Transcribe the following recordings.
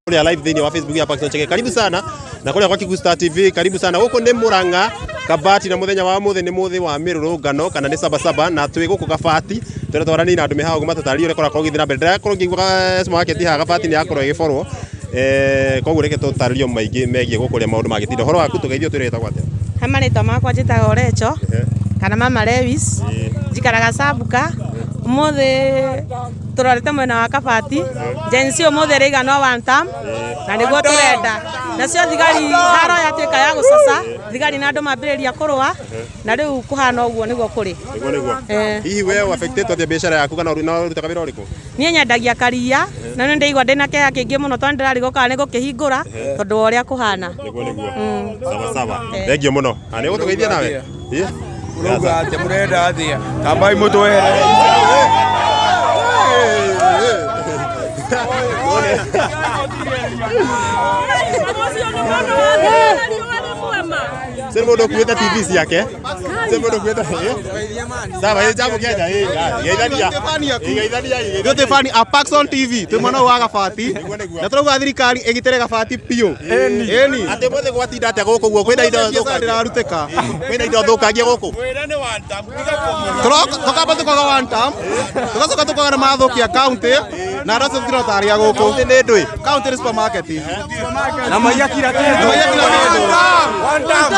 Kule live thini wa Facebook hapa kinacheke. Karibu sana na kule kwa Kikuyu Star TV. Karibu sana huko ni Muranga Kabati na muthenya wa muthe ni muthi wa mirurungano kana ni sabasaba na twi guku Kabati tore twarani na andu mehago matatari ore kora kogithira mbere kora ngigwa market ha Kabati ni akorwo igiforwo koguo reke tutaririo maingi megie gukuria maundu magitindo horo waku tugeithio twireta gwate hamarito makwa njitaga Orecho kana Mama Lewis njikaraga Sabuka mothe turarete mwena wa Kabati jensi omothe riga no one time na niguo turenda nacio thigari haro yatuika ya gucasa thigari na andu mambiriria kurwa na riu kuhana uguo niguo kuri hihi we affected the biashara yaku kana na urutaga wira uriku nie nyendagia karia na ni ndeigwa ndina kea kingi muno twa ndirarigo kana nigo kihingura tondu uria kuhana niguo sawa sawa thengio muno ani gutugeithia nawe Ruga ate murenda athia kambai mutwere Sema ndo kuweta TV yake. Sema ndo kuweta. Sawa, yeye jambo kiaja yeye. Ndio Stefani a Paxson TV. Twe mwana wa Kabati. Na turuga thirikari igitere Kabati pio. Eni. Ate mothe gwatinda ate guku guo kwina indo thuka ndiraruteka. Kwina indo thukangie guku. Wira ni one time. Tukamba tukoga one time. Tugacoka tukoga na mathukia county. Na raso thirotari guku. County ni ndui. County supermarket. Na maya kila kitu. One time.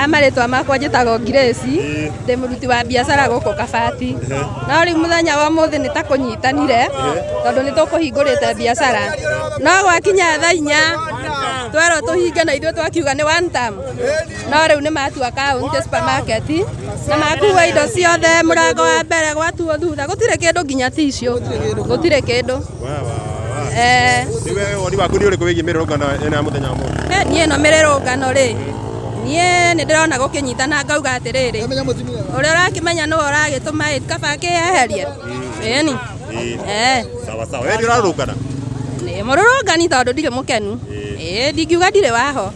Amaretwa makwa njitagwo Grace ndi muruti wa biashara guku Kabati no ri muthenya wa muthi ni ta kunyitanire tondu ni tukuhingurite biashara no gwakinya thaa 4 twero tuhinge na ithuĩ twakiuga ni one time no riu ni matua county supermarket na makuwa indo ciothe murango wa mbere gwatuo thutha gutire kindu nginya ticio gutire kindu niwe woni waku ni uriku wigi mirurungano ena muthenya wa muthi nie no mirurungano ri nie ni ndirona gukinyitana ngauga atiriri uria urakimenya no uragituma Kabati yeherie eni sawa sawa we ndirarungana ni mururungani tondu ndire mukenu ndingiuga ndire waho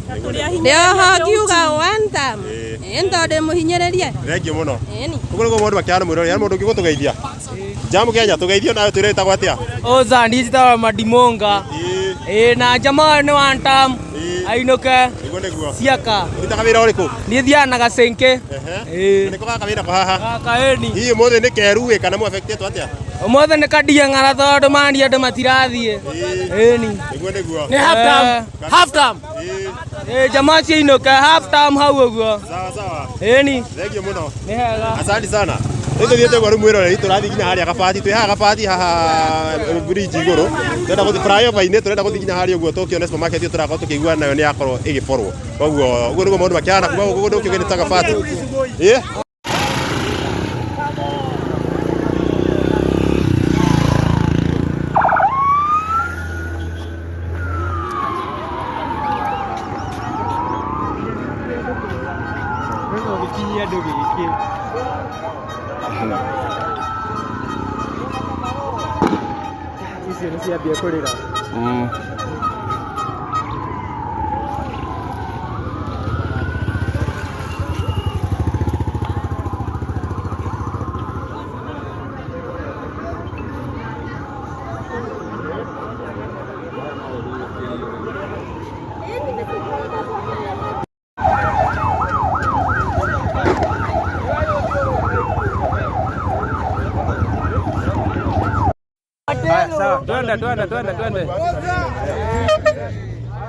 ndio ngiuga one time tondu muhinyiririe thengio muno uguo niguo maundu makiana mwiro ya mundu ngigutugeithia jamu Kenya tugeithio nawe twireta gwatia oza ndita Madimonga na jamaa ni one time ainuke niguo niguo siaka nditaga wira uriku ni thiana gacenke niko gaka wira kwa haha kaeni hihi mothe ni keruwe kana mu affected atia mothe ni kadia ngara tondu mandi andu matirathie eni niguo niguo ni half time jamaa cia inuke half time hau uguo sawa sawa eni thengio muno ni hega asante sana ndio thiete gwa rumwiro ri turathi kinya haria Kabati twi haha Kabati haha bridge iguru turenda guthi flyover ine turenda guthi kinya haria uguo Tokyo supermarket iyo turakorwo tukigua nayo ni yakorwo igiforwo koguo uguo niguo maundu makiana kuma gugu ndio kigeni ta Kabati Siap ya kurira. Sawa, twende.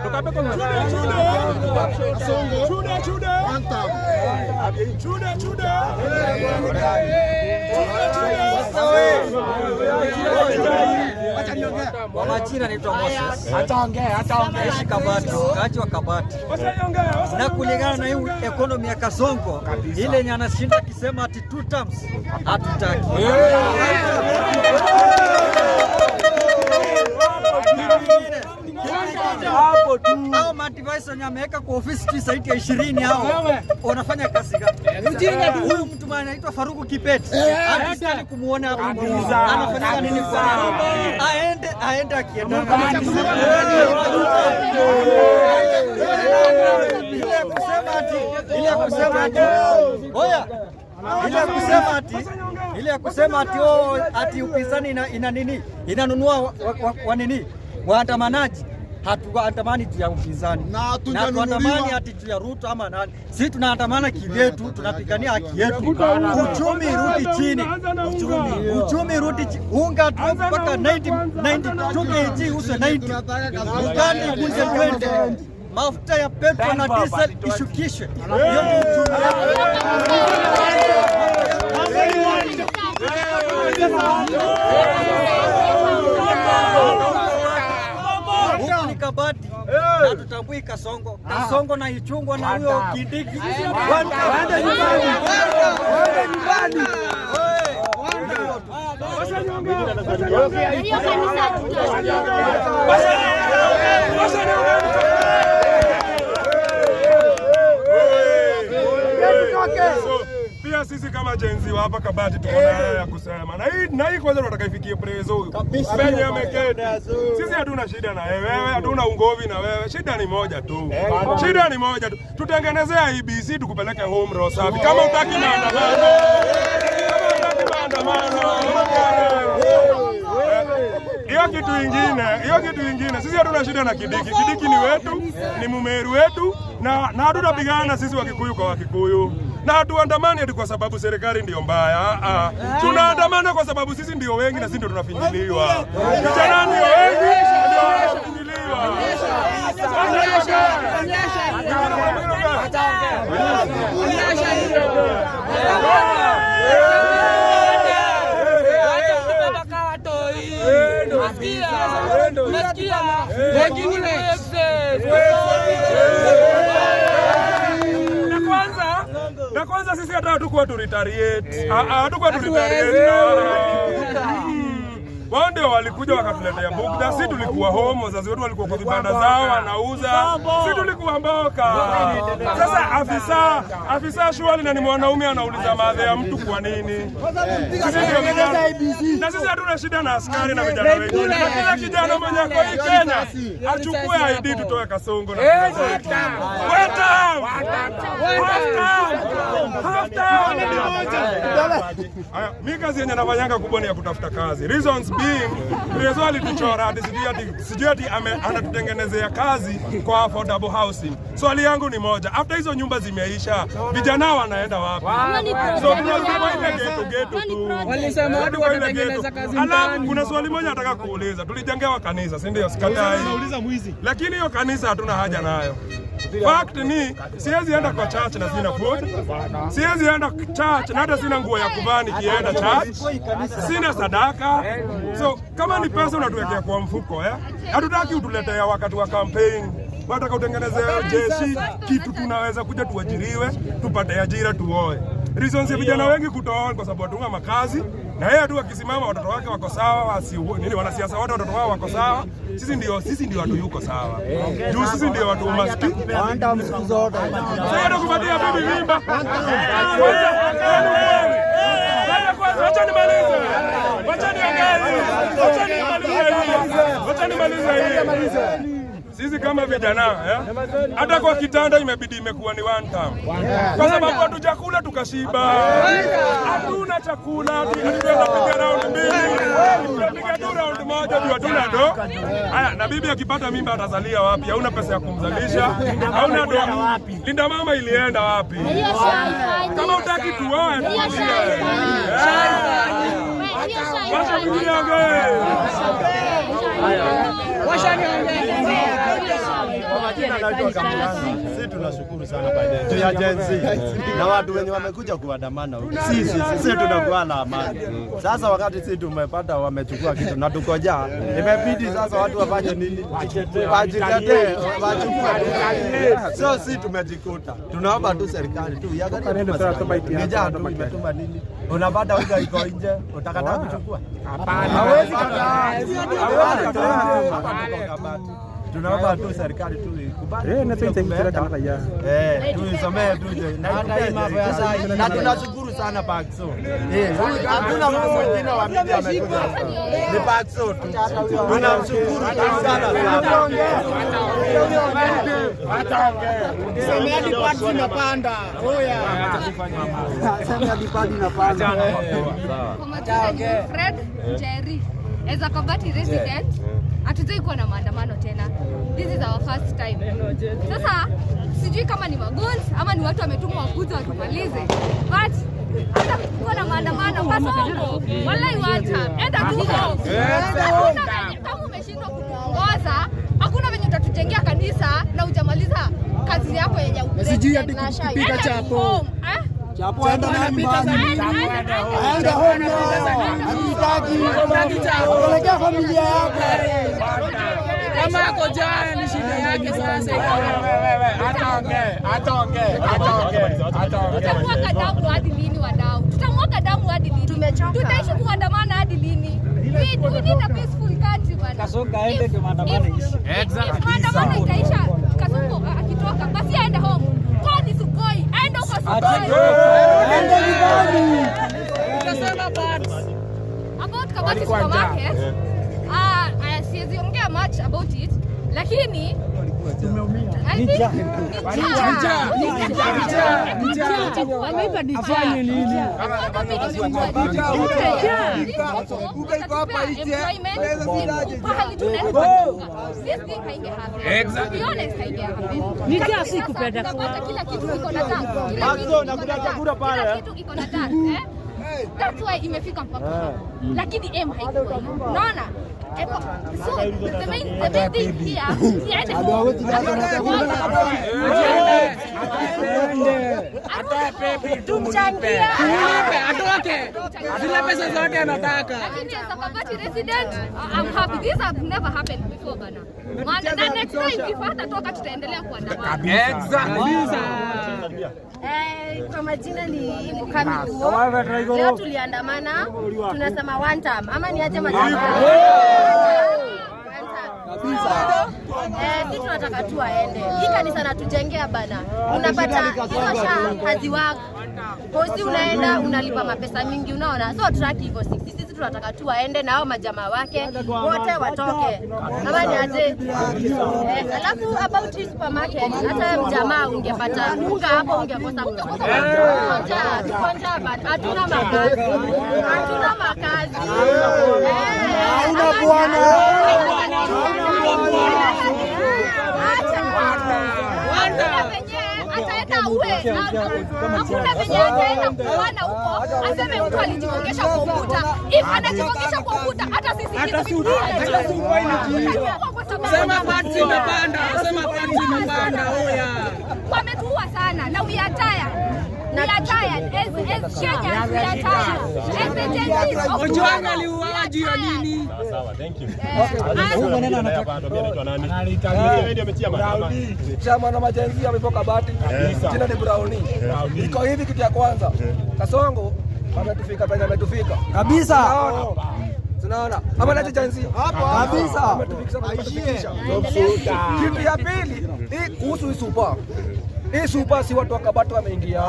Tukape kwa Kwa majina naitwa Moses. Ataongea. Ishi Kabati, kaaji wa Kabati. Na kulingana na hii economy ya Kasongo, ile ni anashinda kisema ati 2 terms hatutaki. maboys wenye ameweka kwa ofisi zaidi ya 20 hao wanafanya kazi gani? Huyu mtu mwana anaitwa Faruku Kibet hataki kumuona hapo, anafanya nini kwa aende akienda ile kusema ati upinzani ina nini inanunua wa nini waandamanaji. Hatuandamani tu ya upinzani na tuandamani ati tu ya Ruto ama nani. Sisi tunaandamana kivyetu, tunapigania haki yetu. Uchumi rudi chini, uchumi rudi chini. Unga drop mpaka 92 kg uswe 90, ukandi kunje 20, mafuta ya petrol na diesel ishukishwe. Hiyo ni uchumi. Kabati na tutambui Kasongo na Ichungwa na huyo Kindiki waende nyumbani. Pia sisi kama jenzi wa hapa Kabati tuko na ya kusema. Na hii kwanza tunataka ifikie prezo huyu. Penye ameketi. Sisi hatuna shida na wewe, hatuna ungovi na wewe. Shida ni moja tu. Shida ni moja tu. Tutengenezea IBC tukupeleke home row safi. Kama utaki maandamano. Hiyo kitu ingine. Sisi hatuna shida na Kindiki. Kindiki ni wetu, ni Mumeru wetu na hatutapigana sisi Wakikuyu kwa Wakikuyu. Na hatuandamani eti kwa sababu serikali ndio mbaya. Tunaandamana kwa sababu sisi ndio wengi na sisi ndio tunafinyiliwa. Vijana ndio wengi ndio tunafinyiliwa. Na kwanza sisi hata hatukuwa tu retaliate. Hatukuwa tu retaliate. Wao ndio walikuja wakatuletea bugda, sisi tulikuwa home, wazazi wetu walikuwa kwa vibanda zao wanauza, sisi tulikuwa mboka. Sasa afisa shwali na ni mwanaume anauliza madhe ya mtu kwa nini? Na sisi hatuna shida na askari na vijana wengine. Kila kijana mwenye kwa hii Kenya achukue ID tutoe Kasongo na mimi kazi yenye nafanyanga kubwa ni ya kutafuta kazi. Reasons being, Prezo alituchora ati anatutengenezea kazi kwa affordable housing. Swali yangu ni moja, after hizo nyumba zimeisha, vijana wanaenda wapi? So tunazungumza ile geto tu. Walisema watu watatengeneza kazi mtaani. Alafu kuna swali moja nataka kuuliza. Tulijengewa kanisa, si ndio? Sikatai. Lakini hiyo kanisa hatuna haja nayo. Fact ni siwezi enda kwa church na sina food. Siwezi enda church na hata sina nguo ya kuvaa nikienda church. Sina sadaka. So kama ni pesa unatuwekea kwa mfuko hatutaki utuletee wakati wa campaign. Wataka utengeneze jeshi kitu tunaweza kuja tuajiriwe, tupate ajira tuoe. Reasons ya vijana wengi kutoa kwa sababu hatuna makazi na yeye tu akisimama watoto wake wako sawa, wanasiasa wote watoto wao wako sawa. Sisi ndio watu yuko sawa. Juu sisi ndio watu maskini. Anda msiku zote. Sasa kupatia bibi mimba. Acha nimalize. Acha nimalize. Sisi kama vijana hata kwa kitanda imebidi imekuwa ni one time. Kwa sababu hatujakula tukashiba. Hatuna chakula, tunapiga round mbili. Tunapiga tu round moja ndio hatuna ndo. Haya, na bibi akipata mimba atazalia wapi? Hauna pesa ya kumzalisha. Hauna ndo. Linda mama ilienda wapi? Kama utaki tuoe tulia. Wacha kuongea. Sisi tunashukuru sana by the agency na watu wenye wamekuja kuandamana huko. Sisi tunakuwa na amani. Sasa wakati sisi tumepata wamechukua kitu na tukoja, imebidi sasa watu wafanye nini? Wajitetee, wachukue. So sisi tumejikuta. Tunaomba tu serikali tu iangalie vijana tumetuma nini? Unapata huko iko nje, utakataa kuchukua? Hapana. Hawezi kataa. tunaomba tu serikali tu ikubali. Na tuitekitira kama raia. Tuisomee tu. Na tunashukuru sana Pakso. Hakuna mtu mwingine wa media amekuja. Ni Pakso tu. Tunamshukuru sana. Semea dipati inapanda. Oya. Semea dipati inapanda. Fred Jerry as a Kabati resident, hatujai kuwa na maandamano tena. This is our first time. Sasa sijui kama ni magons ama ni watu wametumwa wakuja watumalize, but hata kuwa na maandamano Kasongo, wallahi wacha enda tu kama umeshindwa kutuongoza, hakuna venye utatujengea kanisa na ujamaliza kazi yako yenye sijui hadi kupika chapo. Chapo enda na nyumbani. Aenda home. Anahitaji kupelekea familia yako. Kama ako jana ni shida yake sasa. Ataongea. Tutamwaga damu hadi lini wadau? Tutamwaga damu hadi lini? Tumechoka. Tutaishi kuandamana hadi lini? We need a peaceful country bana. Kasongo aende kwa maandamano ishi. Exactly. Maandamano itaisha. Kasongo akitoka basi aende home. Kwani Sugoi aende huko Sugoi. About Kabati supermarket. Siwezi ongea much about it, lakini tumeumia. Afanye nini? That's why imefika mpaka. Lakini aim haikuwa. Unaona? So the main thing here, siende home. Tumchangia. Atoke. Zile pesa zote anataka. Lakini as a Kabati resident, I'm happy. This has never happened before bana. Maana the next time if hatatoka tutaendelea kuandamana. Exactly. Kwa majina ni Mukami. Leo tuliandamana, tunasema one time. Ama ni aje majina? Sisi tunataka tu aende. Hii kanisa natujengea bana. Unapata hizo haziwaka. Posi unaenda unalipa mapesa mingi unaona. So track hivyo sisi tunataka tu aende na hao majamaa wake wote watoke. Kama ni aje. Alafu about this supermarket hata mjamaa ungepata unga hapo ungekosa konja but hatuna makazi. Hatuna makazi. Hauna bwana. Ataenda uwe hakuna venye ataenda kuona huko aseme mtu alijigongesha kompyuta. If anajigongesha kompyuta hata sisi Sema party imepanda, sema party imepanda. Oya. Wametuua sana na we are tired. We are tired as Kenyans, we are tired. Ojwanga aliuawa juu ya nini? Sawa, thank you. Huyu mwenyewe anataka chama na majenzi ametoka Kabati. Jina ni Brownie. Iko hivi kitu ya kwanza. Kasongo ametufika penye ametufika. kabisa. Tunaona. Ama na jenzi hapo Kabisa. Aishie. Kitu ya pili, hii kuhusu hii super. Hii super si watu wa Kabati wameingia.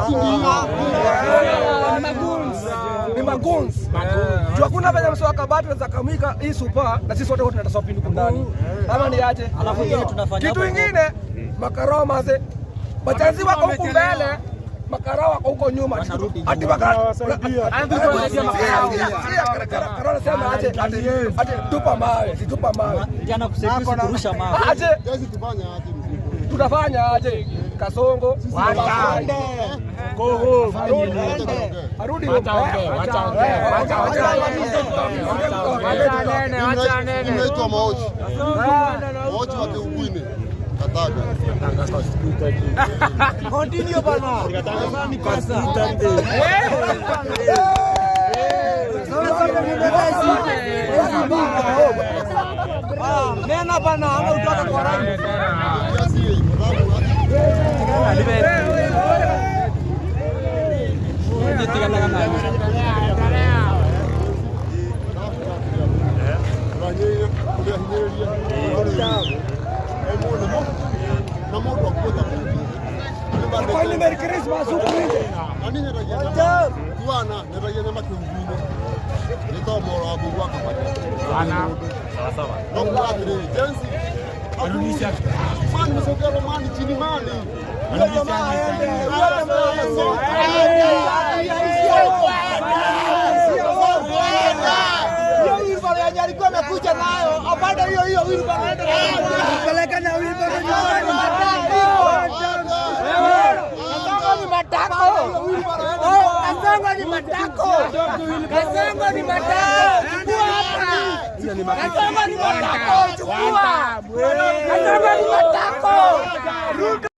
Ni maguns. Jua kuna venye mswa Kabati za kamika hii super na sisi wote tunataka pindu ndani. Ama ni aje? Alafu yeye tunafanya kitu kingine makarao maze. Majenzi wako huko mbele. Makarao wako huko nyuma. Ati makarao. Karao sema aje tupa mawe, situpa mawe. jana kusaidia kurusha mawe. Aje tutafanya aje? Kasongo waende go home arudi wacha nene inaitwa maoji wa Keugwini Kataga continue bana ni pesa nena bana ama utoka kwa rangi Na mundu akuta Kwa nini Merry Christmas huko nje? Ani neragia. Tuana neragia na makiungine. Nito moro abu wako pale. Ana. Sawa. Ndio atri jensi. Arudisha. Mani msogero mani chini mani. Alikuwa amekuja nayo apanda hiyo wheelbarrow anaenda kupeleka na wheelbarrow nyumbani. Kasongo ni matako. Kasongo ni matako. Kasongo ni matako. Chukua hapa. Kasongo ni matako. Chukua. Kasongo ni matako.